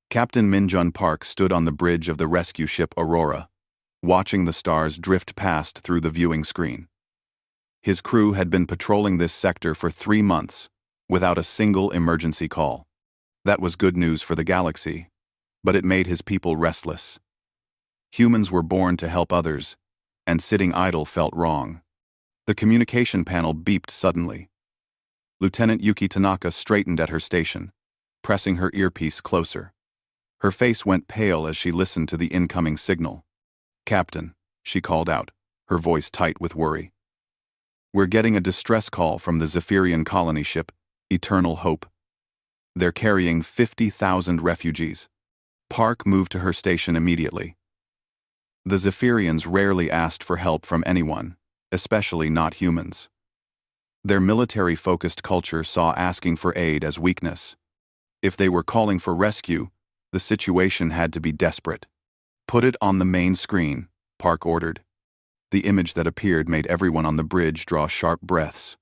Captain Minjun Park stood on the bridge of the rescue ship Aurora, watching the stars drift past through the viewing screen. His crew had been patrolling this sector for 3 months, without a single emergency call. That was good news for the galaxy, but it made his people restless. Humans were born to help others, and sitting idle felt wrong. The communication panel beeped suddenly. Lieutenant Yuki Tanaka straightened at her station, pressing her earpiece closer. Her face went pale as she listened to the incoming signal. "Captain," she called out, her voice tight with worry. "We're getting a distress call from the Zephyrian colony ship, Eternal Hope. They're carrying 50,000 refugees." Park moved to her station immediately. The Zephyrians rarely asked for help from anyone, especially not humans. Their military-focused culture saw asking for aid as weakness. If they were calling for rescue, the situation had to be desperate. "Put it on the main screen," Park ordered. The image that appeared made everyone on the bridge draw sharp breaths.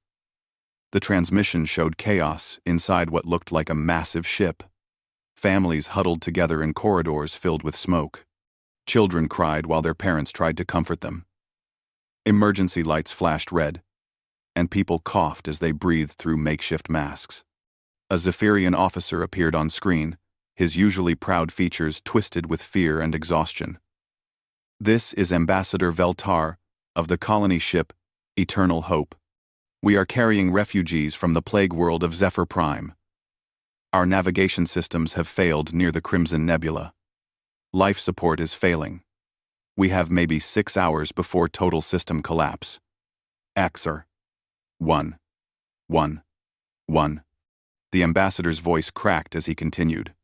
The transmission showed chaos inside what looked like a massive ship. Families huddled together in corridors filled with smoke. Children cried while their parents tried to comfort them. Emergency lights flashed red, and people coughed as they breathed through makeshift masks. A Zephyrian officer appeared on screen, his usually proud features twisted with fear and exhaustion. "This is Ambassador Veltar of the colony ship Eternal Hope. We are carrying refugees from the plague world of Zephyr Prime. Our navigation systems have failed near the Crimson Nebula. Life support is failing. We have maybe 6 hours before total system collapse. Axer. 1. 1. 1. The ambassador's voice cracked as he continued.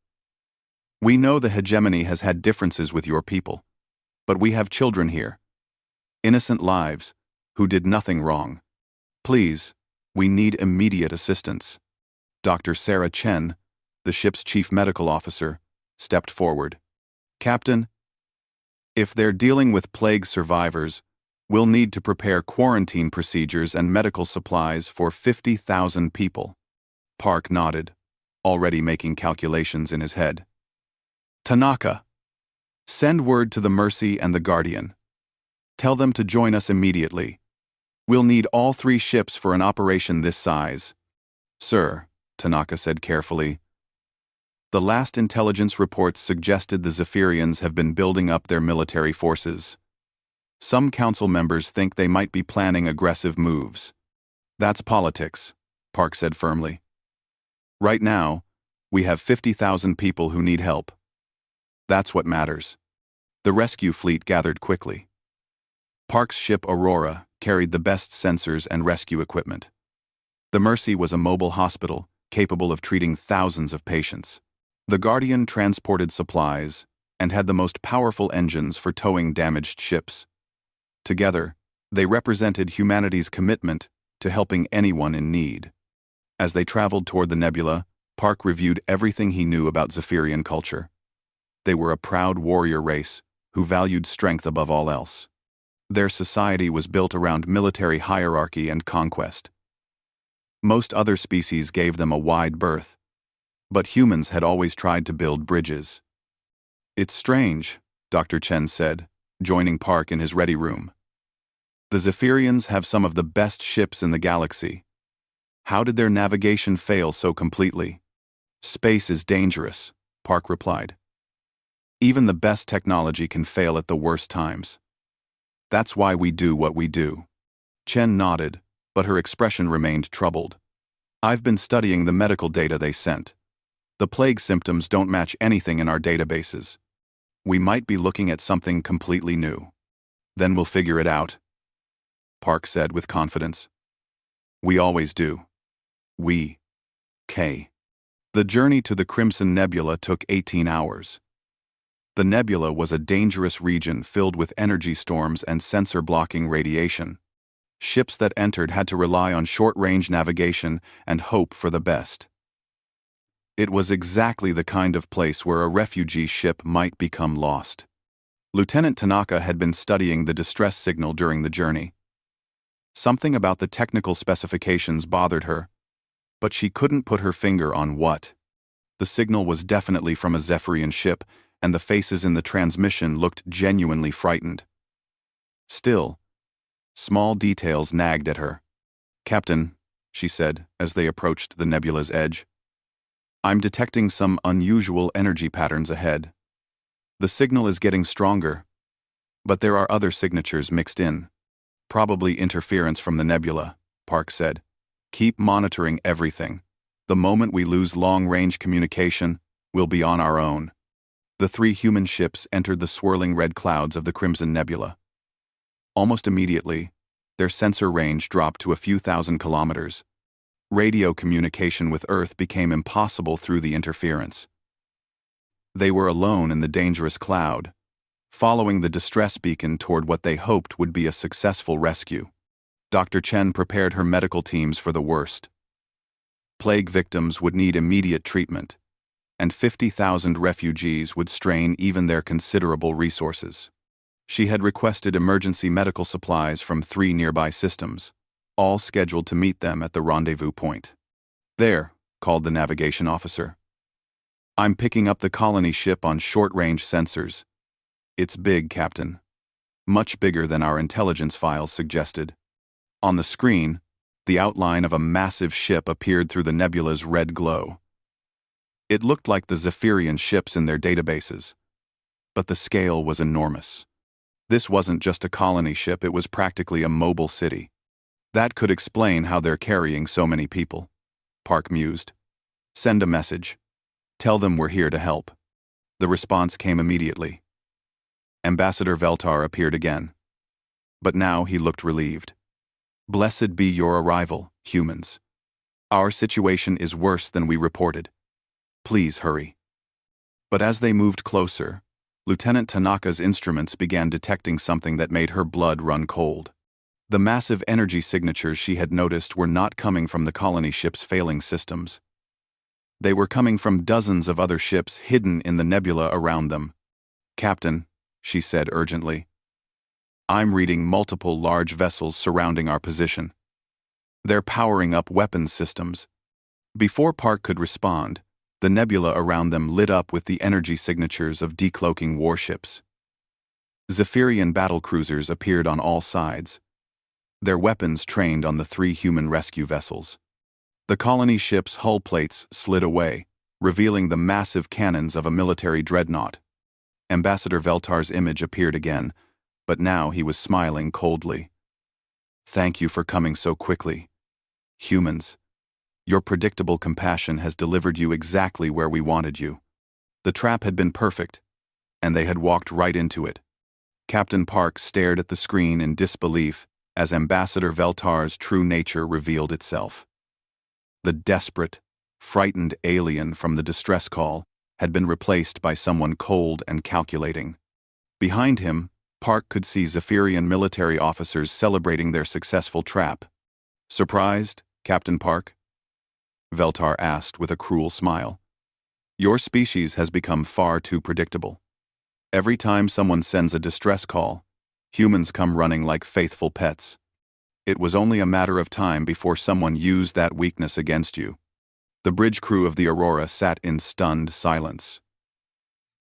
"We know the hegemony has had differences with your people, but we have children here. Innocent lives, who did nothing wrong. Please, we need immediate assistance." Dr. Sarah Chen, the ship's chief medical officer, stepped forward. "Captain, if they're dealing with plague survivors, we'll need to prepare quarantine procedures and medical supplies for 50,000 people." Park nodded, already making calculations in his head. "Tanaka, send word to the Mercy and the Guardian. Tell them to join us immediately. We'll need all 3 ships for an operation this size." "Sir," Tanaka said carefully. "The last intelligence reports suggested the Zephyrians have been building up their military forces. Some council members think they might be planning aggressive moves." "That's politics," Park said firmly. "Right now, we have 50,000 people who need help. That's what matters." The rescue fleet gathered quickly. Park's ship Aurora carried the best sensors and rescue equipment. The Mercy was a mobile hospital capable of treating thousands of patients. The Guardian transported supplies and had the most powerful engines for towing damaged ships. Together, they represented humanity's commitment to helping anyone in need. As they traveled toward the nebula, Park reviewed everything he knew about Zephyrian culture. They were a proud warrior race who valued strength above all else. Their society was built around military hierarchy and conquest. Most other species gave them a wide berth, but humans had always tried to build bridges. "It's strange," Dr. Chen said, joining Park in his ready room. "The Zephyrians have some of the best ships in the galaxy. How did their navigation fail so completely?" "Space is dangerous," Park replied. "Even the best technology can fail at the worst times. That's why we do what we do." Chen nodded, but her expression remained troubled. "I've been studying the medical data they sent. The plague symptoms don't match anything in our databases. We might be looking at something completely new. Then we'll figure it out," Park said with confidence. "We always do. We. K." The journey to the Crimson Nebula took 18 hours. The nebula was a dangerous region filled with energy storms and sensor-blocking radiation. Ships that entered had to rely on short-range navigation and hope for the best. It was exactly the kind of place where a refugee ship might become lost. Lieutenant Tanaka had been studying the distress signal during the journey. Something about the technical specifications bothered her, but she couldn't put her finger on what. The signal was definitely from a Zephyrian ship, and the faces in the transmission looked genuinely frightened. Still, small details nagged at her. "Captain," she said as they approached the nebula's edge, "I'm detecting some unusual energy patterns ahead. The signal is getting stronger, but there are other signatures mixed in. Probably interference from the nebula," Park said. "Keep monitoring everything. The moment we lose long-range communication, we'll be on our own." The 3 human ships entered the swirling red clouds of the Crimson Nebula. Almost immediately, their sensor range dropped to a few thousand kilometers. Radio communication with Earth became impossible through the interference. They were alone in the dangerous cloud, following the distress beacon toward what they hoped would be a successful rescue. Dr. Chen prepared her medical teams for the worst. Plague victims would need immediate treatment, and 50,000 refugees would strain even their considerable resources. She had requested emergency medical supplies from 3 nearby systems, all scheduled to meet them at the rendezvous point. "There," called the navigation officer. "I'm picking up the colony ship on short-range sensors. It's big, Captain. Much bigger than our intelligence files suggested." On the screen, the outline of a massive ship appeared through the nebula's red glow. It looked like the Zephyrian ships in their databases, but the scale was enormous. This wasn't just a colony ship, it was practically a mobile city. That could explain how they're carrying so many people, Park mused. "Send a message. Tell them we're here to help." The response came immediately. Ambassador Veltar appeared again. But now he looked relieved. "Blessed be your arrival, humans. Our situation is worse than we reported. Please hurry." But as they moved closer, Lieutenant Tanaka's instruments began detecting something that made her blood run cold. The massive energy signatures she had noticed were not coming from the colony ship's failing systems. They were coming from dozens of other ships hidden in the nebula around them. "Captain," she said urgently, "I'm reading multiple large vessels surrounding our position. They're powering up weapons systems." Before Park could respond, the nebula around them lit up with the energy signatures of decloaking warships. Zephyrian battlecruisers appeared on all sides, their weapons trained on the 3 human rescue vessels. The colony ship's hull plates slid away, revealing the massive cannons of a military dreadnought. Ambassador Veltar's image appeared again, but now he was smiling coldly. "Thank you for coming so quickly. Humans, your predictable compassion has delivered you exactly where we wanted you." The trap had been perfect, and they had walked right into it. Captain Park stared at the screen in disbelief as Ambassador Veltar's true nature revealed itself. The desperate, frightened alien from the distress call had been replaced by someone cold and calculating. Behind him, Park could see Zephyrian military officers celebrating their successful trap. "Surprised, Captain Park?" Veltar asked with a cruel smile. "Your species has become far too predictable. Every time someone sends a distress call, humans come running like faithful pets. It was only a matter of time before someone used that weakness against you." The bridge crew of the Aurora sat in stunned silence.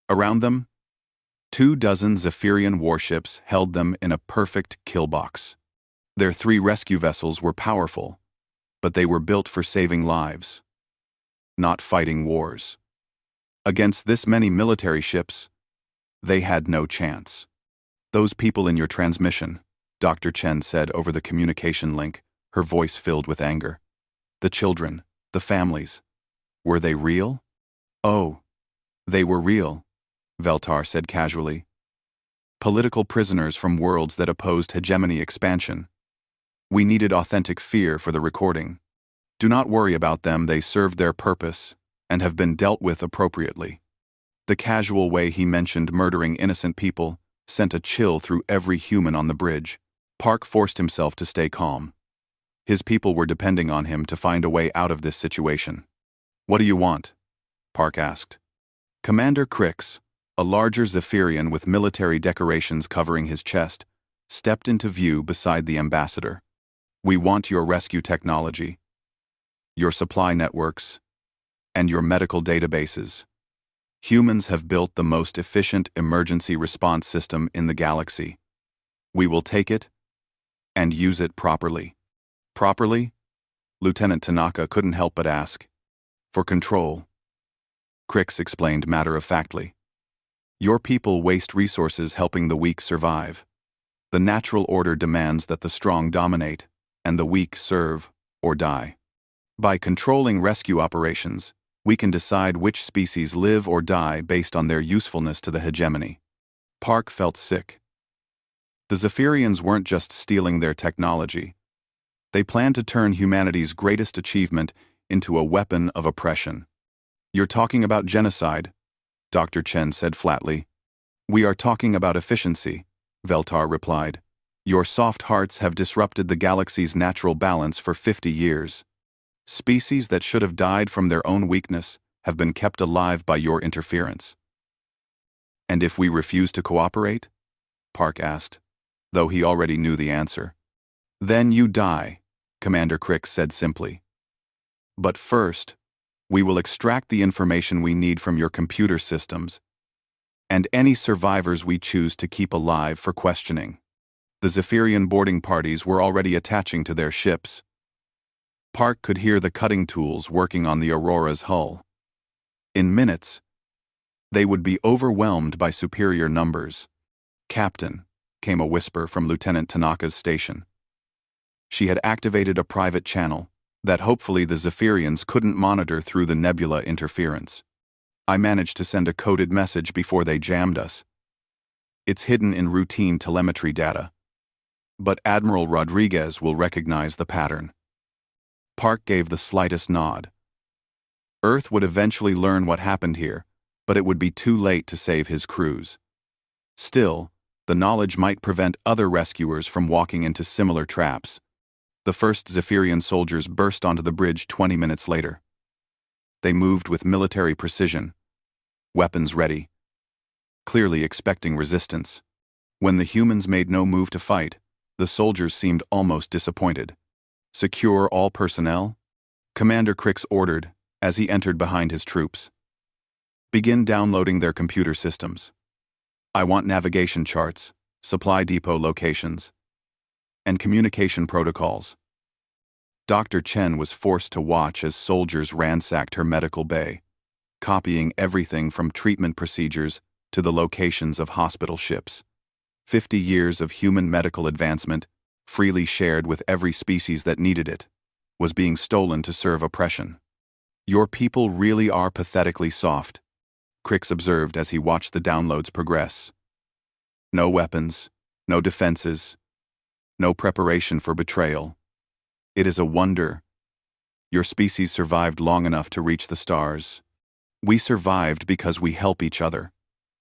Around them, 24 Zephyrian warships held them in a perfect kill box. Their 3 rescue vessels were powerful, but they were built for saving lives, not fighting wars. Against this many military ships, they had no chance. "Those people in your transmission," Dr. Chen said over the communication link, her voice filled with anger. "The children, the families, were they real?" "Oh, they were real," Veltar said casually. "Political prisoners from worlds that opposed hegemony expansion. We needed authentic fear for the recording. Do not worry about them, they served their purpose and have been dealt with appropriately." The casual way he mentioned murdering innocent people sent a chill through every human on the bridge. Park forced himself to stay calm. His people were depending on him to find a way out of this situation. "What do you want?" Park asked. Commander Crix, a larger Zephyrian with military decorations covering his chest, stepped into view beside the ambassador. "We want your rescue technology, your supply networks, and your medical databases. Humans have built the most efficient emergency response system in the galaxy. We will take it and use it properly. Properly? Lieutenant Tanaka couldn't help but ask. For control. Crix explained matter-of-factly. Your people waste resources helping the weak survive. The natural order demands that the strong dominate, and the weak serve or die. By controlling rescue operations, we can decide which species live or die based on their usefulness to the hegemony. Park felt sick. The Zephyrians weren't just stealing their technology. They planned to turn humanity's greatest achievement into a weapon of oppression. You're talking about genocide, Dr. Chen said flatly. We are talking about efficiency, Veltar replied. Your soft hearts have disrupted the galaxy's natural balance for 50 years. Species that should have died from their own weakness have been kept alive by your interference. And if we refuse to cooperate? Park asked, though he already knew the answer. Then you die, Commander Crix said simply. But first, we will extract the information we need from your computer systems and any survivors we choose to keep alive for questioning. The Zephyrian boarding parties were already attaching to their ships. Park could hear the cutting tools working on the Aurora's hull. In minutes, they would be overwhelmed by superior numbers. Captain, came a whisper from Lieutenant Tanaka's station. She had activated a private channel that hopefully the Zephyrians couldn't monitor through the nebula interference. I managed to send a coded message before they jammed us. It's hidden in routine telemetry data. But Admiral Rodriguez will recognize the pattern. Park gave the slightest nod. Earth would eventually learn what happened here, but it would be too late to save his crews. Still, the knowledge might prevent other rescuers from walking into similar traps. The first Zephyrian soldiers burst onto the bridge 20 minutes later. They moved with military precision, weapons ready, clearly expecting resistance. When the humans made no move to fight, the soldiers seemed almost disappointed. Secure all personnel? Commander Crix ordered as he entered behind his troops. Begin downloading their computer systems. I want navigation charts, supply depot locations, and communication protocols. Dr. Chen was forced to watch as soldiers ransacked her medical bay, copying everything from treatment procedures to the locations of hospital ships. 50 years of human medical advancement, freely shared with every species that needed it, was being stolen to serve oppression. Your people really are pathetically soft, Crix observed as he watched the downloads progress. No weapons, no defenses, no preparation for betrayal. It is a wonder. Your species survived long enough to reach the stars. We survived because we help each other,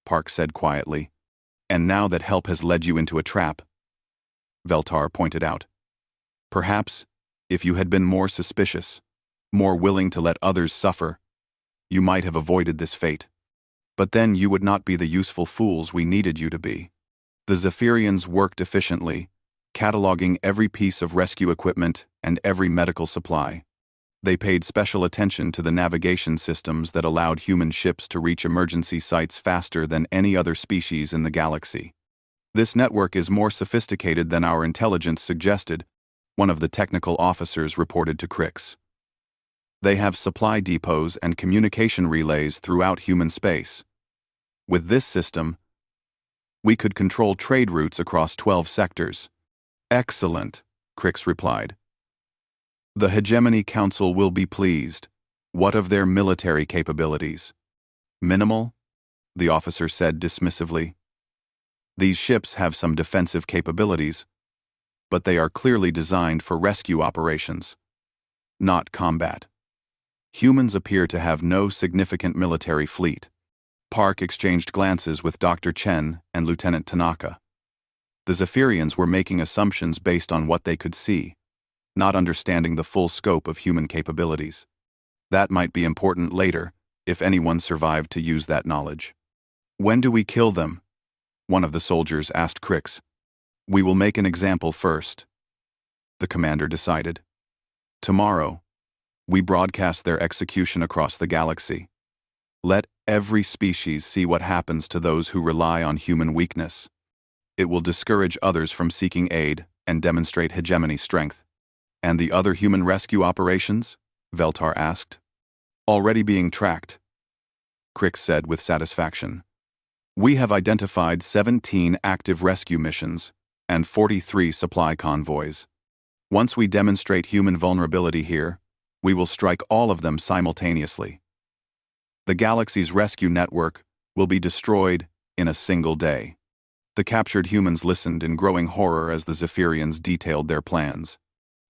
Park said quietly. And now that help has led you into a trap, Veltar pointed out. Perhaps, if you had been more suspicious, more willing to let others suffer, you might have avoided this fate. But then you would not be the useful fools we needed you to be. The Zephyrians worked efficiently, cataloging every piece of rescue equipment and every medical supply. They paid special attention to the navigation systems that allowed human ships to reach emergency sites faster than any other species in the galaxy. This network is more sophisticated than our intelligence suggested, one of the technical officers reported to Crix. They have supply depots and communication relays throughout human space. With this system, we could control trade routes across 12 sectors. Excellent, Crix replied. The Hegemony Council will be pleased. What of their military capabilities? Minimal, the officer said dismissively. These ships have some defensive capabilities, but they are clearly designed for rescue operations, not combat. Humans appear to have no significant military fleet. Park exchanged glances with Dr. Chen and Lieutenant Tanaka. The Zephyrians were making assumptions based on what they could see, not understanding the full scope of human capabilities. That might be important later, if anyone survived to use that knowledge. When do we kill them? One of the soldiers asked Crix. We will make an example first, the commander decided. Tomorrow, We broadcast their execution across the galaxy. Let every species see what happens to those who rely on human weakness. It will discourage others from seeking aid and demonstrate hegemony strength. And the other human rescue operations? Veltar asked. Already being tracked, Crick said with satisfaction. We have identified 17 active rescue missions and 43 supply convoys. Once we demonstrate human vulnerability here, we will strike all of them simultaneously. The galaxy's rescue network will be destroyed in a single day. The captured humans listened in growing horror as the Zephyrians detailed their plans.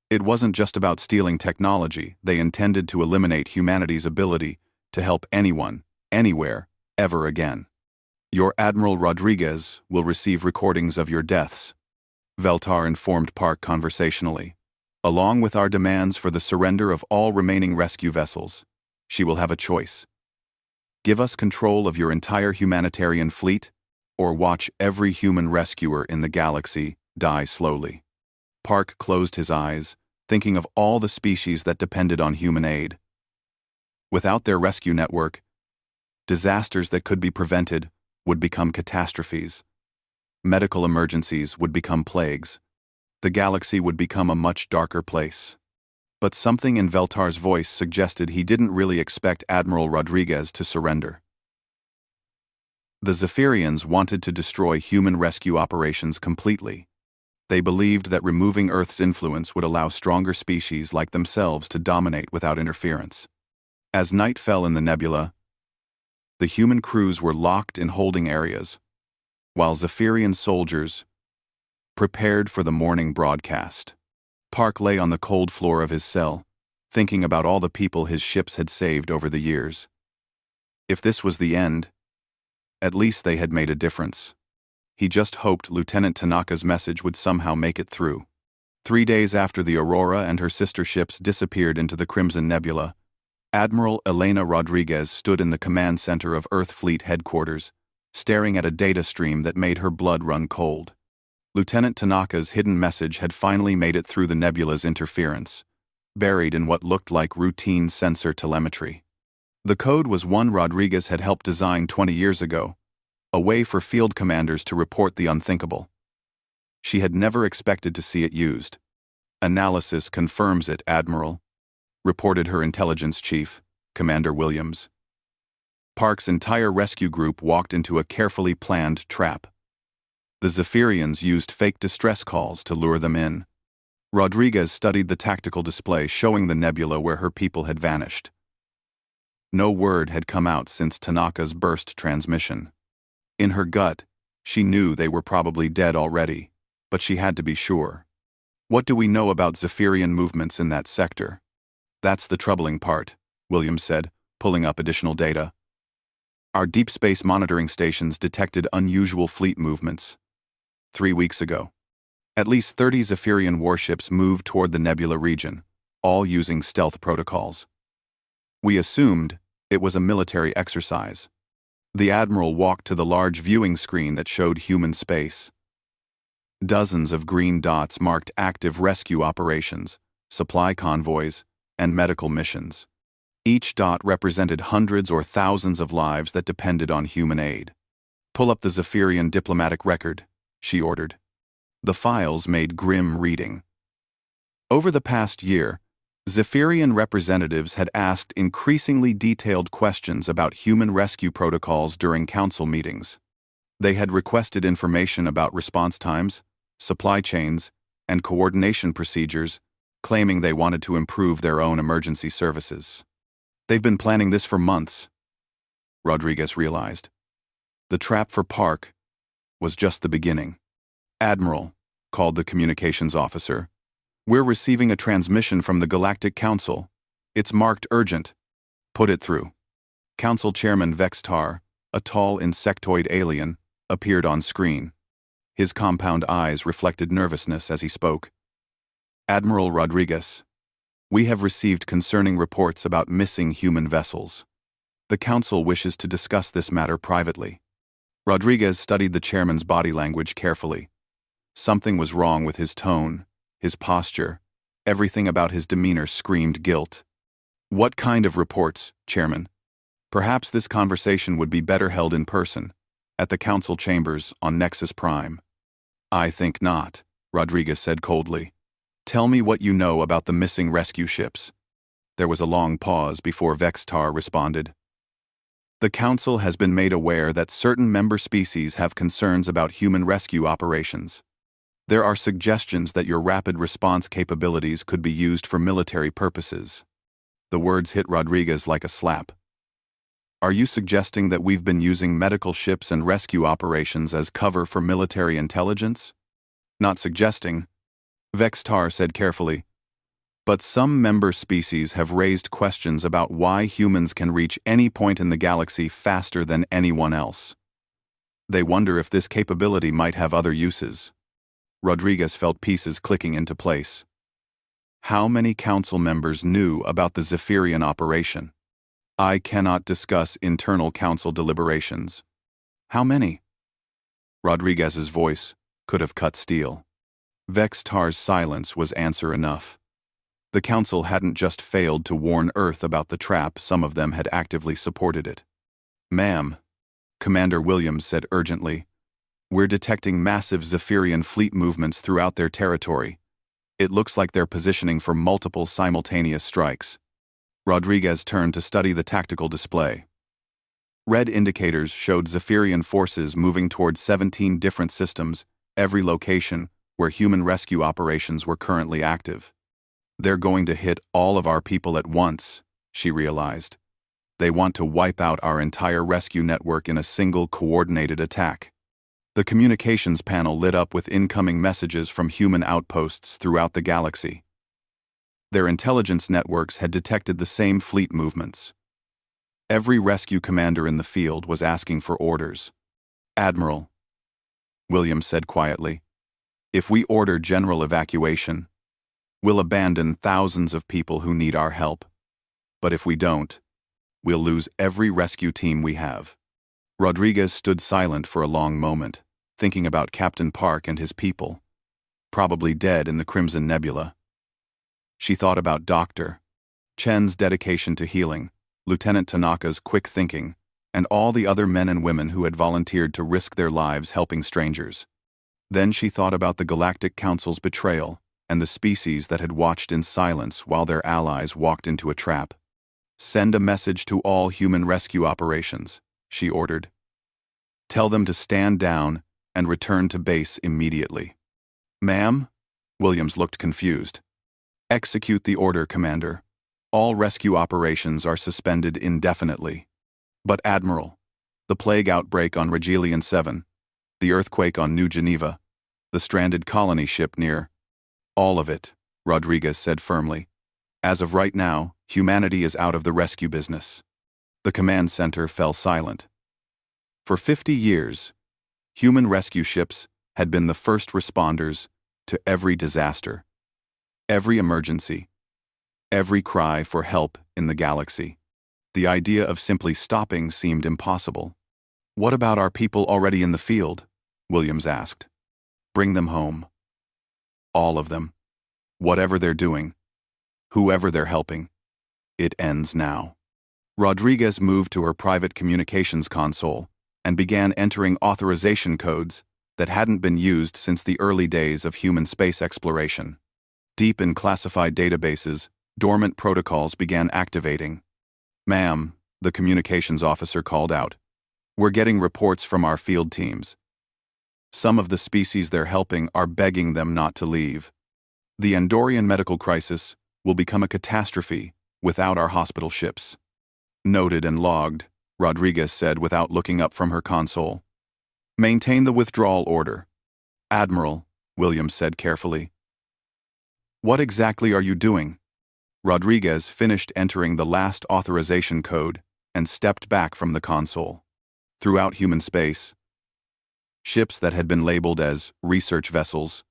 It wasn't just about stealing technology, they intended to eliminate humanity's ability to help anyone, anywhere, ever again. Your Admiral Rodriguez will receive recordings of your deaths, Veltar informed Park conversationally. Along with our demands for the surrender of all remaining rescue vessels, she will have a choice. Give us control of your entire humanitarian fleet, or watch every human rescuer in the galaxy die slowly. Park closed his eyes, thinking of all the species that depended on human aid. Without their rescue network, disasters that could be prevented would become catastrophes. Medical emergencies would become plagues. The galaxy would become a much darker place. But something in Veltar's voice suggested he didn't really expect Admiral Rodriguez to surrender. The Zephyrians wanted to destroy human rescue operations completely. They believed that removing Earth's influence would allow stronger species like themselves to dominate without interference. As night fell in the nebula, the human crews were locked in holding areas, while Zephyrian soldiers prepared for the morning broadcast. Park lay on the cold floor of his cell, thinking about all the people his ships had saved over the years. If this was the end, at least they had made a difference. He just hoped Lieutenant Tanaka's message would somehow make it through. 3 days after the Aurora and her sister ships disappeared into the Crimson Nebula, Admiral Elena Rodriguez stood in the command center of Earth Fleet headquarters, staring at a data stream that made her blood run cold. Lieutenant Tanaka's hidden message had finally made it through the nebula's interference, buried in what looked like routine sensor telemetry. The code was one Rodriguez had helped design 20 years ago, a way for field commanders to report the unthinkable. She had never expected to see it used. Analysis confirms it, Admiral, reported her intelligence chief, Commander Williams. Park's entire rescue group walked into a carefully planned trap. The Zephyrians used fake distress calls to lure them in. Rodriguez studied the tactical display showing the nebula where her people had vanished. No word had come out since Tanaka's burst transmission. In her gut, she knew they were probably dead already, but she had to be sure. What do we know about Zephyrian movements in that sector? That's the troubling part, Williams said, pulling up additional data. Our deep space monitoring stations detected unusual fleet movements. 3 weeks ago, at least 30 Zephyrian warships moved toward the nebula region, all using stealth protocols. We assumed it was a military exercise. The Admiral walked to the large viewing screen that showed human space. Dozens of green dots marked active rescue operations, supply convoys, and medical missions. Each dot represented hundreds or thousands of lives that depended on human aid. Pull up the Zephyrian diplomatic record, she ordered. The files made grim reading. Over the past year, Zephyrian representatives had asked increasingly detailed questions about human rescue protocols during council meetings. They had requested information about response times, supply chains, and coordination procedures, claiming they wanted to improve their own emergency services. They've been planning this for months, Rodriguez realized. The trap for Park was just the beginning. Admiral, called the communications officer, we're receiving a transmission from the Galactic Council. It's marked urgent. Put it through. Council Chairman Vextar, a tall insectoid alien, appeared on screen. His compound eyes reflected nervousness as he spoke. Admiral Rodriguez, we have received concerning reports about missing human vessels. The Council wishes to discuss this matter privately. Rodriguez studied the chairman's body language carefully. Something was wrong with his tone, his posture. Everything about his demeanor screamed guilt. What kind of reports, Chairman? Perhaps this conversation would be better held in person, at the council chambers on Nexus Prime. I think not, Rodriguez said coldly. Tell me what you know about the missing rescue ships. There was a long pause before Vextar responded. The Council has been made aware that certain member species have concerns about human rescue operations. There are suggestions that your rapid response capabilities could be used for military purposes. The words hit Rodriguez like a slap. Are you suggesting that we've been using medical ships and rescue operations as cover for military intelligence? Not suggesting, Vextar said carefully. But some member species have raised questions about why humans can reach any point in the galaxy faster than anyone else. They wonder if this capability might have other uses. Rodriguez felt pieces clicking into place. How many council members knew about the Zephyrian operation? I cannot discuss internal council deliberations. How many? Rodriguez's voice could have cut steel. Vextar's silence was answer enough. The Council hadn't just failed to warn Earth about the trap, some of them had actively supported it. Ma'am, Commander Williams said urgently, we're detecting massive Zephyrian fleet movements throughout their territory. It looks like they're positioning for multiple simultaneous strikes. Rodriguez turned to study the tactical display. Red indicators showed Zephyrian forces moving toward 17 different systems, every location where human rescue operations were currently active. They're going to hit all of our people at once, she realized. They want to wipe out our entire rescue network in a single coordinated attack. The communications panel lit up with incoming messages from human outposts throughout the galaxy. Their intelligence networks had detected the same fleet movements. Every rescue commander in the field was asking for orders. Admiral, Williams said quietly, if we order general evacuation, we'll abandon thousands of people who need our help. But if we don't, we'll lose every rescue team we have. Rodriguez stood silent for a long moment, thinking about Captain Park and his people, probably dead in the Crimson Nebula. She thought about Dr. Chen's dedication to healing, Lieutenant Tanaka's quick thinking, and all the other men and women who had volunteered to risk their lives helping strangers. Then she thought about the Galactic Council's betrayal, and the species that had watched in silence while their allies walked into a trap. Send a message to all human rescue operations, she ordered. Tell them to stand down and return to base immediately. Ma'am? Williams looked confused. Execute the order, Commander. All rescue operations are suspended indefinitely. But Admiral, the plague outbreak on Regilian 7, the earthquake on New Geneva, the stranded colony ship near... All of it, Rodriguez said firmly. As of right now, humanity is out of the rescue business. The command center fell silent. For 50 years, human rescue ships had been the first responders to every disaster, every emergency, every cry for help in the galaxy. The idea of simply stopping seemed impossible. What about our people already in the field? Williams asked. Bring them home. All of them. Whatever they're doing. Whoever they're helping. It ends now. Rodriguez moved to her private communications console and began entering authorization codes that hadn't been used since the early days of human space exploration. Deep in classified databases, dormant protocols began activating. Ma'am, the communications officer called out. We're getting reports from our field teams. Some of the species they're helping are begging them not to leave. The Andorian medical crisis will become a catastrophe without our hospital ships. Noted and logged, Rodriguez said without looking up from her console. Maintain the withdrawal order. Admiral, Williams said carefully. What exactly are you doing? Rodriguez finished entering the last authorization code and stepped back from the console. Throughout human space, ships that had been labeled as research vessels,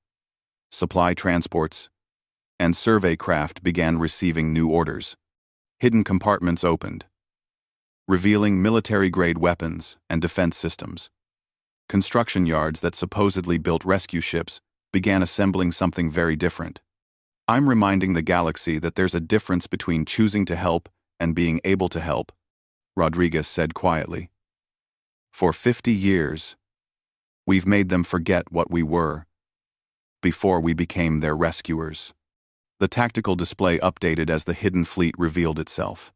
supply transports, and survey craft began receiving new orders. Hidden compartments opened, revealing military-grade weapons and defense systems. Construction yards that supposedly built rescue ships began assembling something very different. I'm reminding the galaxy that there's a difference between choosing to help and being able to help, Rodriguez said quietly. For 50 years, we've made them forget what we were before we became their rescuers. The tactical display updated as the hidden fleet revealed itself.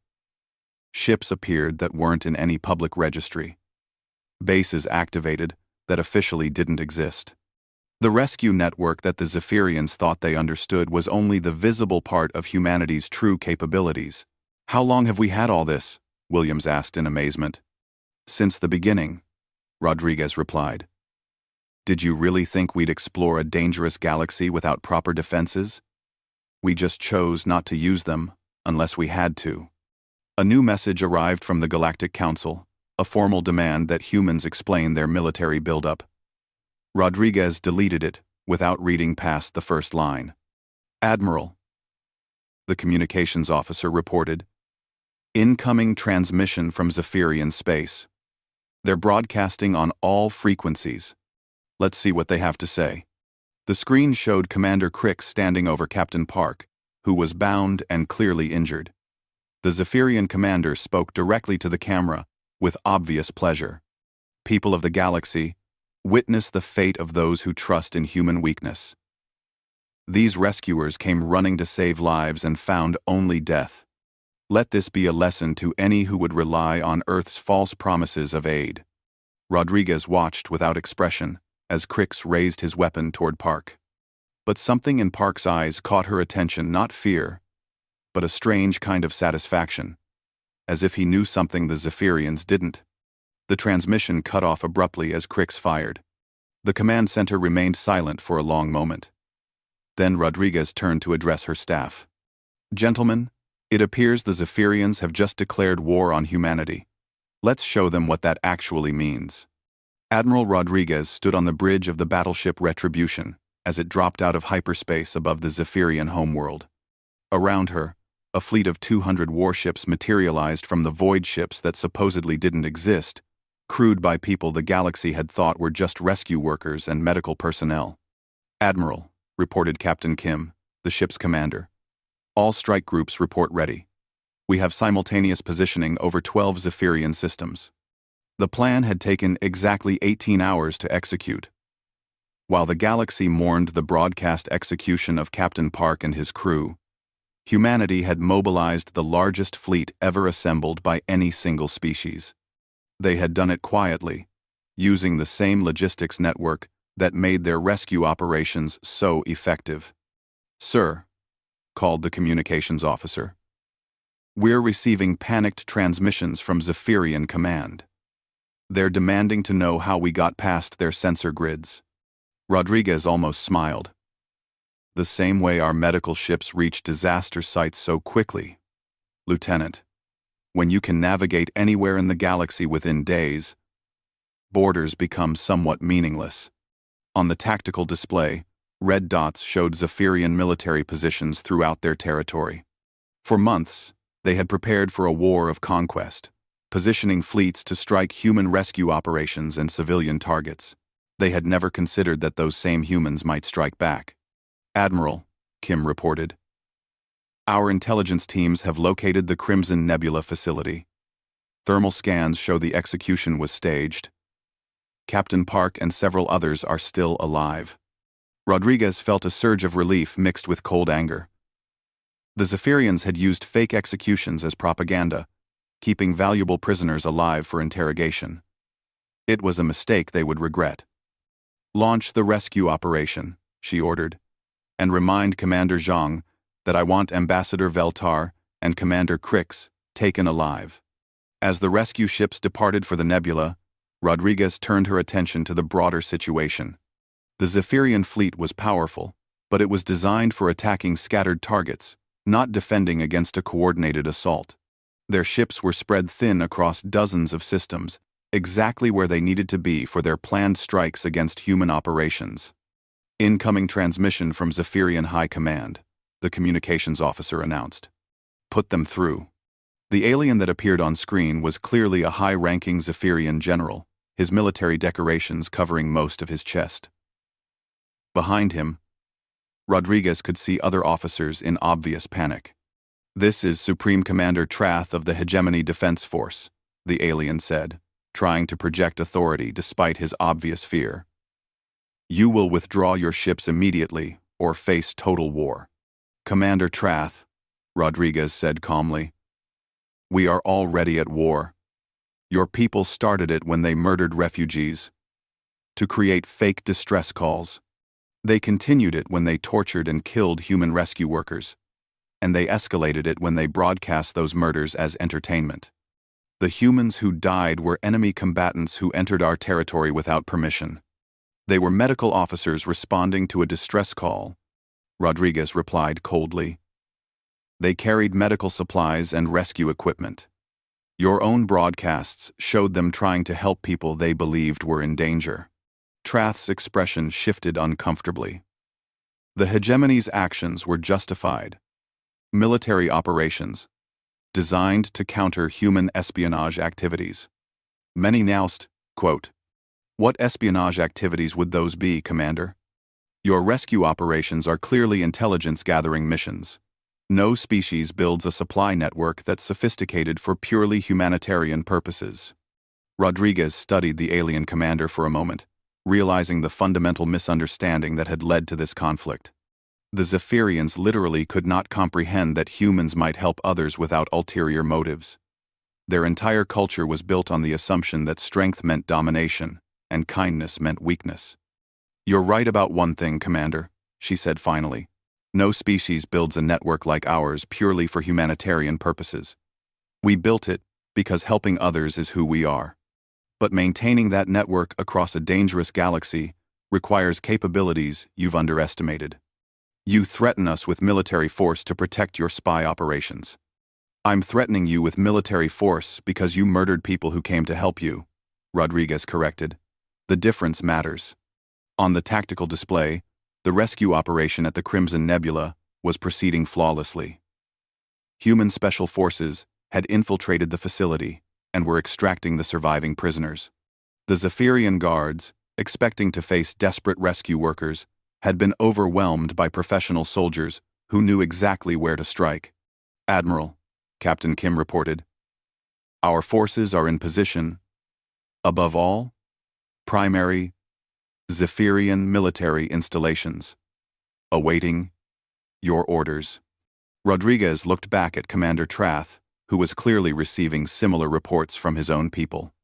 Ships appeared that weren't in any public registry. Bases activated that officially didn't exist. The rescue network that the Zephyrians thought they understood was only the visible part of humanity's true capabilities. How long have we had all this? Williams asked in amazement. Since the beginning, Rodriguez replied. Did you really think we'd explore a dangerous galaxy without proper defenses? We just chose not to use them unless we had to. A new message arrived from the Galactic Council, a formal demand that humans explain their military buildup. Rodriguez deleted it without reading past the first line. Admiral, the communications officer reported. Incoming transmission from Zephyrian space. They're broadcasting on all frequencies. Let's see what they have to say. The screen showed Commander Crix standing over Captain Park, who was bound and clearly injured. The Zephyrian commander spoke directly to the camera with obvious pleasure. People of the galaxy, witness the fate of those who trust in human weakness. These rescuers came running to save lives and found only death. Let this be a lesson to any who would rely on Earth's false promises of aid. Rodriguez watched without expression as Crix raised his weapon toward Park. But something in Park's eyes caught her attention, not fear, but a strange kind of satisfaction, as if he knew something the Zephyrians didn't. The transmission cut off abruptly as Crix fired. The command center remained silent for a long moment. Then Rodriguez turned to address her staff. Gentlemen, it appears the Zephyrians have just declared war on humanity. Let's show them what that actually means. Admiral Rodriguez stood on the bridge of the battleship Retribution as it dropped out of hyperspace above the Zephyrian homeworld. Around her, a fleet of 200 warships materialized from the void ships that supposedly didn't exist, crewed by people the galaxy had thought were just rescue workers and medical personnel. Admiral, reported Captain Kim, the ship's commander. All strike groups report ready. We have simultaneous positioning over 12 Zephyrian systems. The plan had taken exactly 18 hours to execute. While the galaxy mourned the broadcast execution of Captain Park and his crew, humanity had mobilized the largest fleet ever assembled by any single species. They had done it quietly, using the same logistics network that made their rescue operations so effective. Sir, called the communications officer. We're receiving panicked transmissions from Zephyrian Command. They're demanding to know how we got past their sensor grids. Rodriguez almost smiled. The same way our medical ships reach disaster sites so quickly. Lieutenant, when you can navigate anywhere in the galaxy within days, borders become somewhat meaningless. On the tactical display, red dots showed Zephyrian military positions throughout their territory. For months, they had prepared for a war of conquest, positioning fleets to strike human rescue operations and civilian targets. They had never considered that those same humans might strike back. Admiral, Kim reported. Our intelligence teams have located the Crimson Nebula facility. Thermal scans show the execution was staged. Captain Park and several others are still alive. Rodriguez felt a surge of relief mixed with cold anger. The Zephyrians had used fake executions as propaganda, keeping valuable prisoners alive for interrogation. It was a mistake they would regret. Launch the rescue operation, she ordered, and remind Commander Zhang that I want Ambassador Veltar and Commander Crix taken alive. As the rescue ships departed for the nebula, Rodriguez turned her attention to the broader situation. The Zephyrian fleet was powerful, but it was designed for attacking scattered targets, not defending against a coordinated assault. Their ships were spread thin across dozens of systems, exactly where they needed to be for their planned strikes against human operations. Incoming transmission from Zephyrian High Command, the communications officer announced. Put them through. The alien that appeared on screen was clearly a high-ranking Zephyrian general, his military decorations covering most of his chest. Behind him, Rodriguez could see other officers in obvious panic. "This is Supreme Commander Trath of the Hegemony Defense Force," the alien said, trying to project authority despite his obvious fear. "You will withdraw your ships immediately or face total war." "Commander Trath," Rodriguez said calmly, "we are already at war. Your people started it when they murdered refugees to create fake distress calls. They continued it when they tortured and killed human rescue workers, and they escalated it when they broadcast those murders as entertainment. The humans who died were enemy combatants who entered our territory without permission. They were medical officers responding to a distress call," Rodriguez replied coldly. "They carried medical supplies and rescue equipment. Your own broadcasts showed them trying to help people they believed were in danger." Trath's expression shifted uncomfortably. The hegemony's actions were justified. Military operations, designed to counter human espionage activities. Many announced, quote, "What espionage activities would those be, Commander? Your rescue operations are clearly intelligence-gathering missions. No species builds a supply network that's sophisticated for purely humanitarian purposes." Rodriguez studied the alien commander for a moment, realizing the fundamental misunderstanding that had led to this conflict. The Zephyrians literally could not comprehend that humans might help others without ulterior motives. Their entire culture was built on the assumption that strength meant domination, and kindness meant weakness. "You're right about one thing, Commander," she said finally. "No species builds a network like ours purely for humanitarian purposes. We built it because helping others is who we are. But maintaining that network across a dangerous galaxy requires capabilities you've underestimated. You threaten us with military force to protect your spy operations. I'm threatening you with military force because you murdered people who came to help you," Rodriguez corrected. "The difference matters." On the tactical display, the rescue operation at the Crimson Nebula was proceeding flawlessly. Human special forces had infiltrated the facility and were extracting the surviving prisoners. The Zephyrian guards, expecting to face desperate rescue workers, had been overwhelmed by professional soldiers who knew exactly where to strike. "Admiral," Captain Kim reported, "our forces are in position. Above all, primary Zephyrian military installations. Awaiting your orders." Rodriguez looked back at Commander Trath, who was clearly receiving similar reports from his own people.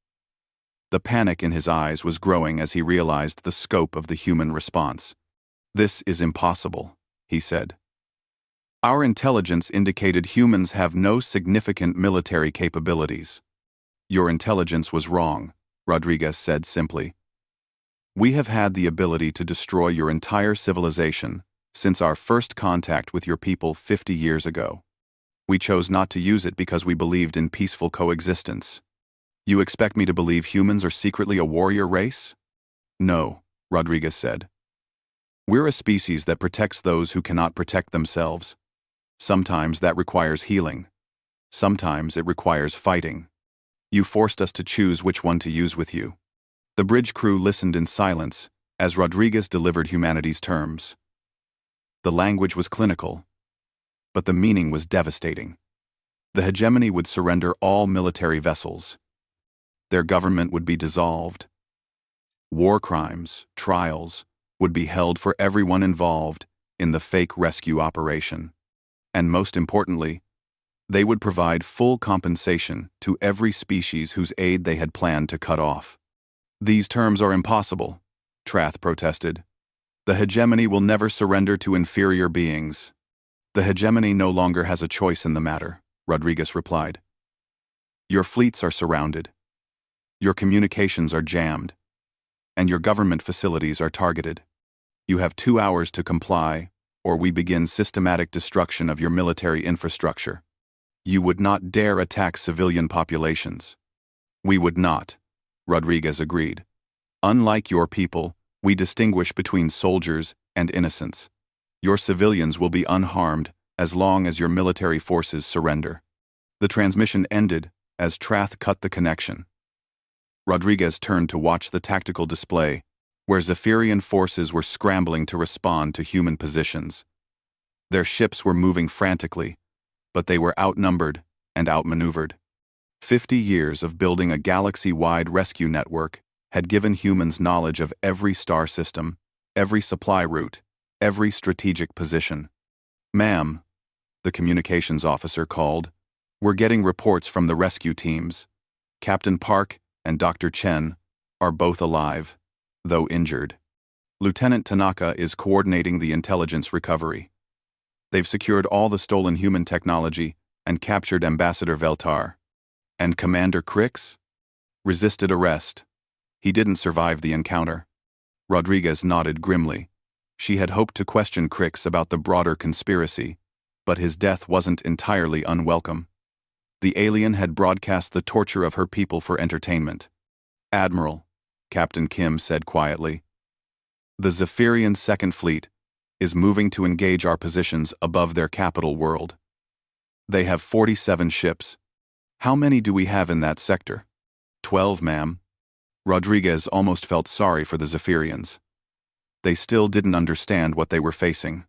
The panic in his eyes was growing as he realized the scope of the human response. "This is impossible," he said. "Our intelligence indicated humans have no significant military capabilities." "Your intelligence was wrong," Rodriguez said simply. "We have had the ability to destroy your entire civilization since our first contact with your people 50 years ago. We chose not to use it because we believed in peaceful coexistence. You expect me to believe humans are secretly a warrior race?" "No," Rodriguez said. "We're a species that protects those who cannot protect themselves. Sometimes that requires healing. Sometimes it requires fighting. You forced us to choose which one to use with you." The bridge crew listened in silence as Rodriguez delivered humanity's terms. The language was clinical, but the meaning was devastating. The hegemony would surrender all military vessels. Their government would be dissolved. War crimes, trials, would be held for everyone involved in the fake rescue operation. And most importantly, they would provide full compensation to every species whose aid they had planned to cut off. "These terms are impossible," Trath protested. "The hegemony will never surrender to inferior beings." "The hegemony no longer has a choice in the matter," Rodriguez replied. "Your fleets are surrounded. Your communications are jammed. And your government facilities are targeted. You have 2 hours to comply, or we begin systematic destruction of your military infrastructure. You would not dare attack civilian populations." "We would not," Rodriguez agreed. "Unlike your people, we distinguish between soldiers and innocents. Your civilians will be unharmed as long as your military forces surrender." The transmission ended as Trath cut the connection. Rodriguez turned to watch the tactical display, where Zephyrian forces were scrambling to respond to human positions. Their ships were moving frantically, but they were outnumbered and outmaneuvered. 50 years of building a galaxy-wide rescue network had given humans knowledge of every star system, every supply route, every strategic position. "Ma'am," the communications officer called, "we're getting reports from the rescue teams. Captain Park and Dr. Chen are both alive, though injured. Lieutenant Tanaka is coordinating the intelligence recovery. They've secured all the stolen human technology and captured Ambassador Veltar. And Commander Crix? Resisted arrest. He didn't survive the encounter." Rodriguez nodded grimly. She had hoped to question Crix about the broader conspiracy, but his death wasn't entirely unwelcome. The alien had broadcast the torture of her people for entertainment. "Admiral," Captain Kim said quietly, "the Zephyrian Second Fleet is moving to engage our positions above their capital world. They have 47 ships. How many do we have in that sector?" 12, ma'am." Rodriguez almost felt sorry for the Zephyrians. They still didn't understand what they were facing.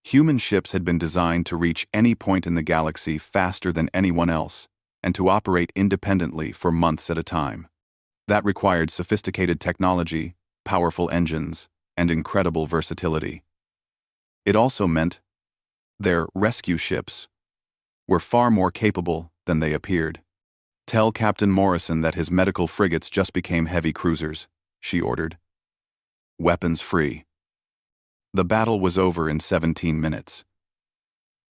Human ships had been designed to reach any point in the galaxy faster than anyone else, and to operate independently for months at a time. That required sophisticated technology, powerful engines, and incredible versatility. It also meant their rescue ships were far more capable than they appeared. "Tell Captain Morrison that his medical frigates just became heavy cruisers," she ordered. "Weapons free." The battle was over in 17 minutes.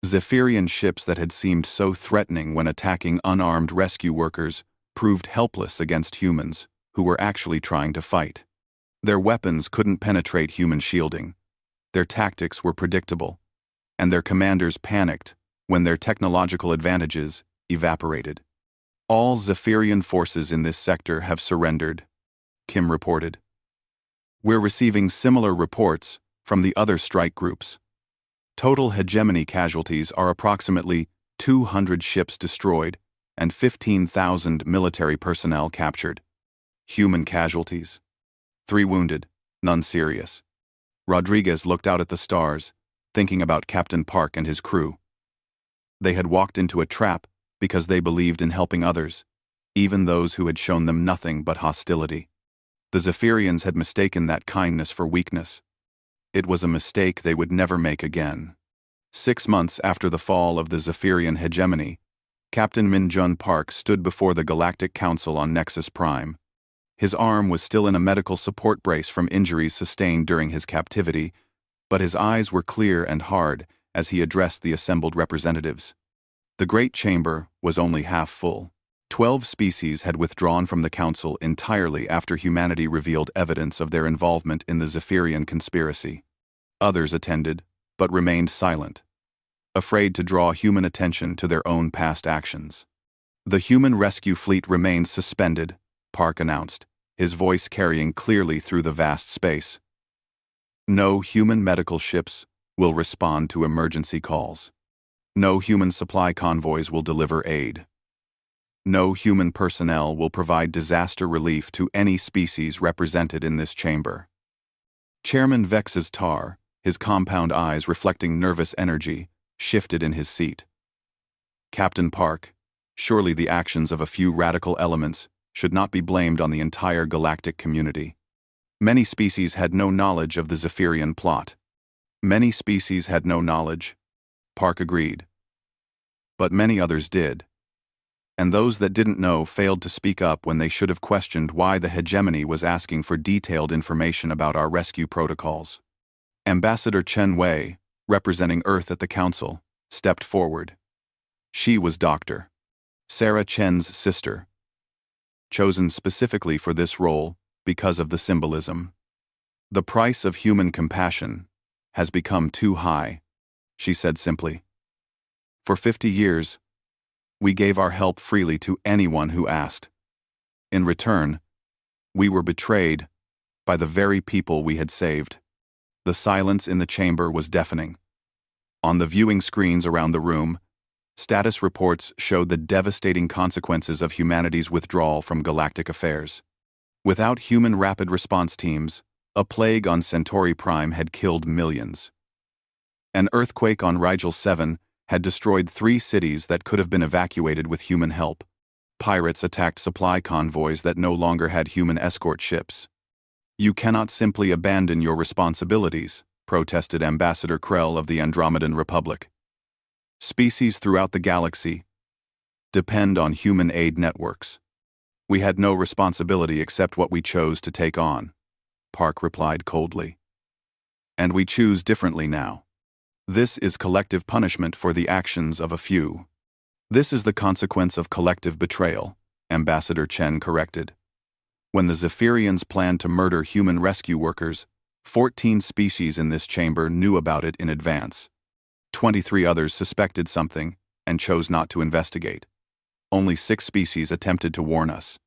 Zephyrian ships that had seemed so threatening when attacking unarmed rescue workers proved helpless against humans who were actually trying to fight. Their weapons couldn't penetrate human shielding. Their tactics were predictable, and their commanders panicked when their technological advantages evaporated. "All Zephyrian forces in this sector have surrendered," Kim reported. "We're receiving similar reports from the other strike groups. Total hegemony casualties are approximately 200 ships destroyed and 15,000 military personnel captured. Human casualties? 3 wounded, none serious." Rodriguez looked out at the stars, thinking about Captain Park and his crew. They had walked into a trap because they believed in helping others, even those who had shown them nothing but hostility. The Zephyrians had mistaken that kindness for weakness. It was a mistake they would never make again. 6 months after the fall of the Zephyrian hegemony, Captain Min-jun Park stood before the Galactic Council on Nexus Prime. His arm was still in a medical support brace from injuries sustained during his captivity, but his eyes were clear and hard as he addressed the assembled representatives. The Great Chamber was only half full. 12 species had withdrawn from the Council entirely after humanity revealed evidence of their involvement in the Zephyrian conspiracy. Others attended, but remained silent, afraid to draw human attention to their own past actions. "The human rescue fleet remains suspended," Park announced, his voice carrying clearly through the vast space. "No human medical ships will respond to emergency calls. No human supply convoys will deliver aid. No human personnel will provide disaster relief to any species represented in this chamber." Chairman Vex's Tar, his compound eyes reflecting nervous energy, shifted in his seat. "Captain Park, surely the actions of a few radical elements should not be blamed on the entire galactic community. Many species had no knowledge of the Zephyrian plot." "Many species had no knowledge," Park agreed. "But many others did. And those that didn't know failed to speak up when they should have questioned why the hegemony was asking for detailed information about our rescue protocols." Ambassador Chen Wei, representing Earth at the Council, stepped forward. She was Dr. Sarah Chen's sister, chosen specifically for this role because of the symbolism. "The price of human compassion has become too high," she said simply. "For 50 years, we gave our help freely to anyone who asked. In return, we were betrayed by the very people we had saved." The silence in the chamber was deafening. On the viewing screens around the room, status reports showed the devastating consequences of humanity's withdrawal from galactic affairs. Without human rapid response teams, A plague on Centauri Prime had killed millions. An earthquake on Rigel 7 had destroyed 3 cities that could have been evacuated with human help. Pirates attacked supply convoys that no longer had human escort ships. You cannot simply abandon your responsibilities, protested Ambassador Krell of the Andromedan Republic. Species throughout the galaxy depend on human aid networks. We had no responsibility except what we chose to take on, Park replied coldly. And we choose differently now. This is collective punishment for the actions of a few. This is the consequence of collective betrayal, Ambassador Chen corrected. When the Zephyrians planned to murder human rescue workers, 14 species in this chamber knew about it in advance. 23 others suspected something and chose not to investigate. Only 6 species attempted to warn us.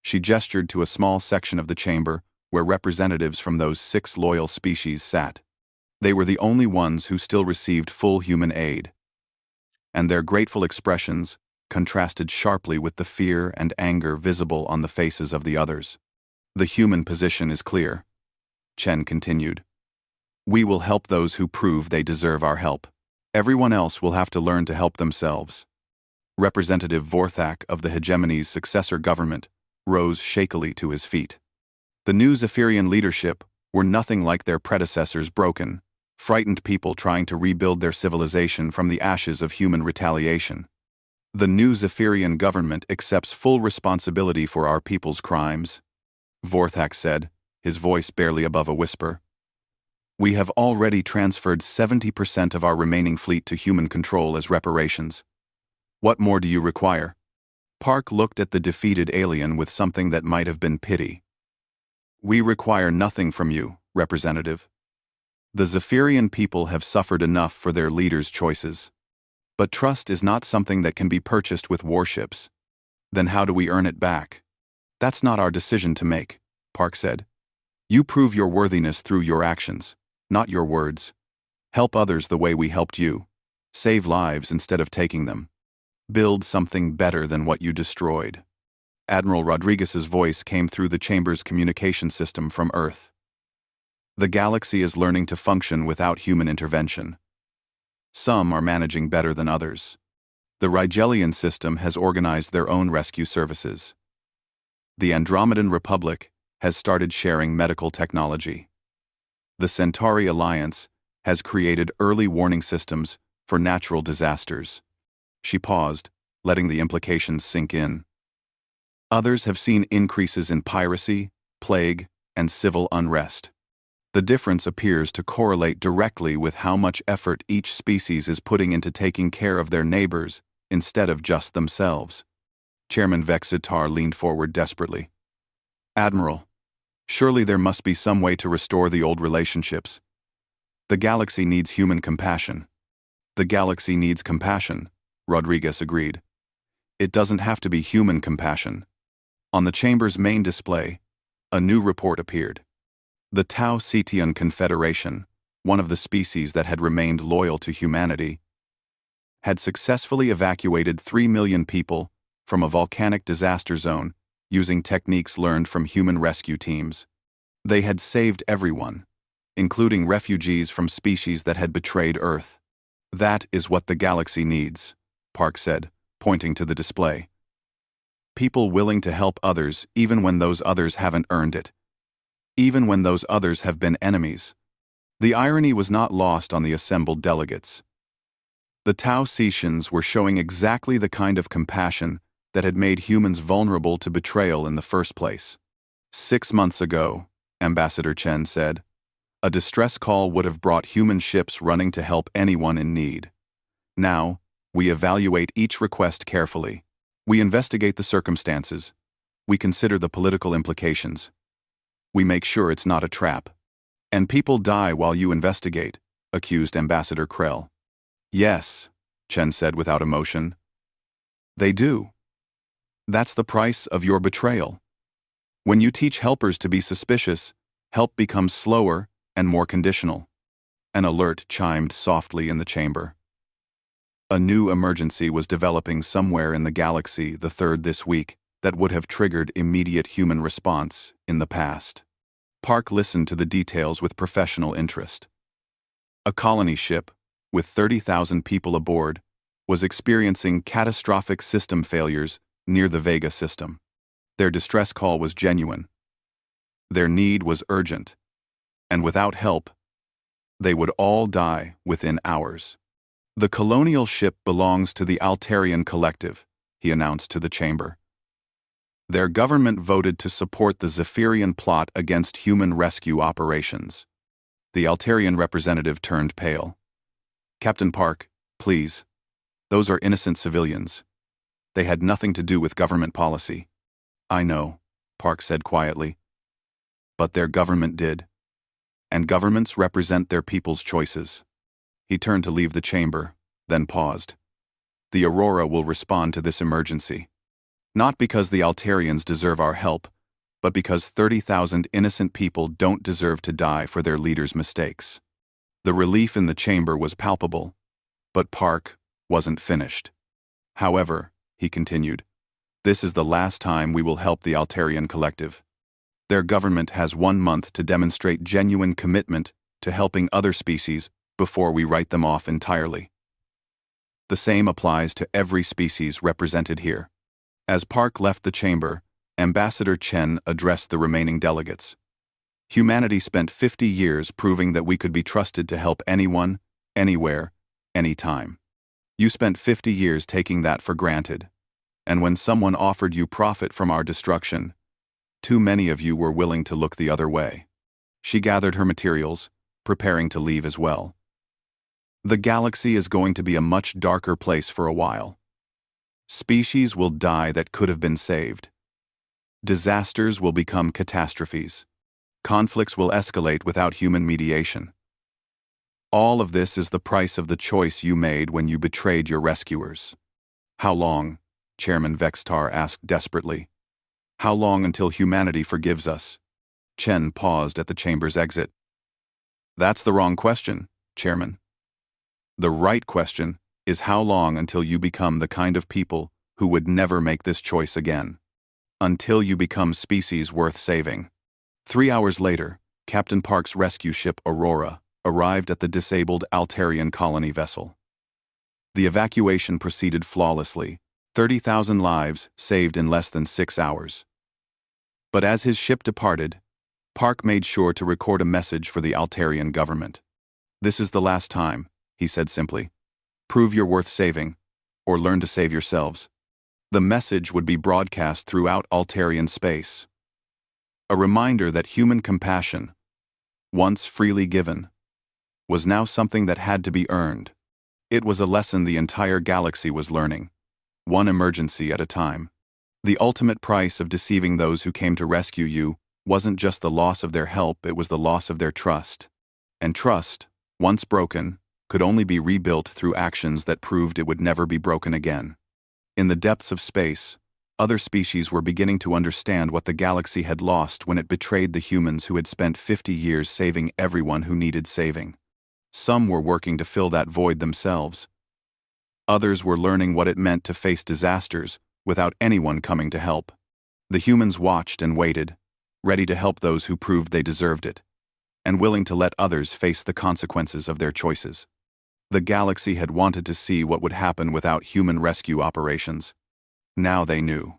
She gestured to a small section of the chamber where representatives from those 6 loyal species sat. They were the only ones who still received full human aid. And their grateful expressions contrasted sharply with the fear and anger visible on the faces of the others. The human position is clear, Chen continued. We will help those who prove they deserve our help. Everyone else will have to learn to help themselves. Representative Vorthak of the hegemony's successor government rose shakily to his feet. The new Zephyrian leadership were nothing like their predecessors, broken, frightened people trying to rebuild their civilization from the ashes of human retaliation. The new Zephyrian government accepts full responsibility for our people's crimes, Vorthak said, his voice barely above a whisper. We have already transferred 70% of our remaining fleet to human control as reparations. What more do you require? Park looked at the defeated alien with something that might have been pity. We require nothing from you, Representative. The Zephyrian people have suffered enough for their leaders' choices. But trust is not something that can be purchased with warships. Then how do we earn it back? That's not our decision to make, Park said. You prove your worthiness through your actions, not your words. Help others the way we helped you. Save lives instead of taking them. Build something better than what you destroyed. Admiral Rodriguez's voice came through the chamber's communication system from Earth. The galaxy is learning to function without human intervention. Some are managing better than others. The Rigelian system has organized their own rescue services. The Andromedan Republic has started sharing medical technology. The Centauri Alliance has created early warning systems for natural disasters. She paused, letting the implications sink in. Others have seen increases in piracy, plague, and civil unrest. The difference appears to correlate directly with how much effort each species is putting into taking care of their neighbors instead of just themselves. Chairman Vexitar leaned forward desperately. Admiral, surely there must be some way to restore the old relationships. The galaxy needs human compassion. The galaxy needs compassion, Rodriguez agreed. It doesn't have to be human compassion. On the chamber's main display, a new report appeared. The Tau Cetian Confederation, one of the species that had remained loyal to humanity, had successfully evacuated 3 million people from a volcanic disaster zone using techniques learned from human rescue teams. They had saved everyone, including refugees from species that had betrayed Earth. That is what the galaxy needs, Park said, pointing to the display. People willing to help others even when those others haven't earned it. Even when those others have been enemies. The irony was not lost on the assembled delegates. The Tau Cetians were showing exactly the kind of compassion that had made humans vulnerable to betrayal in the first place. 6 months ago, Ambassador Chen said, a distress call would have brought human ships running to help anyone in need. Now, we evaluate each request carefully. We investigate the circumstances. We consider the political implications. We make sure it's not a trap. And people die while you investigate, accused Ambassador Krell. Yes, Chen said without emotion. They do. That's the price of your betrayal. When you teach helpers to be suspicious, help becomes slower and more conditional. An alert chimed softly in the chamber. A new emergency was developing somewhere in the galaxy the third this week that would have triggered immediate human response in the past. Park listened to the details with professional interest. A colony ship, with 30,000 people aboard, was experiencing catastrophic system failures near the Vega system. Their distress call was genuine. Their need was urgent, and without help, they would all die within hours. "The colonial ship belongs to the Altarian Collective," he announced to the chamber. "Their government voted to support the Zephyrian plot against human rescue operations." The Altarian representative turned pale. "Captain Park, please. Those are innocent civilians. They had nothing to do with government policy." "I know," Park said quietly. "But their government did. And governments represent their people's choices." He turned to leave the chamber, then paused. "The Aurora will respond to this emergency. Not because the Altarians deserve our help, but because 30,000 innocent people don't deserve to die for their leaders' mistakes." The relief in the chamber was palpable, but Park wasn't finished. "However," he continued, "this is the last time we will help the Altarian Collective. Their government has 1 month to demonstrate genuine commitment to helping other species before we write them off entirely. The same applies to every species represented here." As Park left the chamber, Ambassador Chen addressed the remaining delegates. "Humanity spent 50 years proving that we could be trusted to help anyone, anywhere, anytime. You spent 50 years taking that for granted. And when someone offered you profit from our destruction, too many of you were willing to look the other way." She gathered her materials, preparing to leave as well. "The galaxy is going to be a much darker place for a while. Species will die that could have been saved. Disasters will become catastrophes. Conflicts will escalate without human mediation. All of this is the price of the choice you made when you betrayed your rescuers." "How long?" Chairman Vextar asked desperately. "How long until humanity forgives us?" Chen paused at the chamber's exit. "That's the wrong question, Chairman. The right question is how long until you become the kind of people who would never make this choice again. Until you become species worth saving." 3 hours later, Captain Park's rescue ship Aurora arrived at the disabled Altarian colony vessel. The evacuation proceeded flawlessly, 30,000 lives saved in less than 6 hours. But as his ship departed, Park made sure to record a message for the Altarian government. "This is the last time," he said simply. "Prove you're worth saving, or learn to save yourselves." The message would be broadcast throughout Altarian space. A reminder that human compassion, once freely given, was now something that had to be earned. It was a lesson the entire galaxy was learning, one emergency at a time. The ultimate price of deceiving those who came to rescue you wasn't just the loss of their help, it was the loss of their trust. And trust, once broken, could only be rebuilt through actions that proved it would never be broken again. In the depths of space, other species were beginning to understand what the galaxy had lost when it betrayed the humans who had spent 50 years saving everyone who needed saving. Some were working to fill that void themselves. Others were learning what it meant to face disasters without anyone coming to help. The humans watched and waited, ready to help those who proved they deserved it, and willing to let others face the consequences of their choices. The galaxy had wanted to see what would happen without human rescue operations. Now they knew.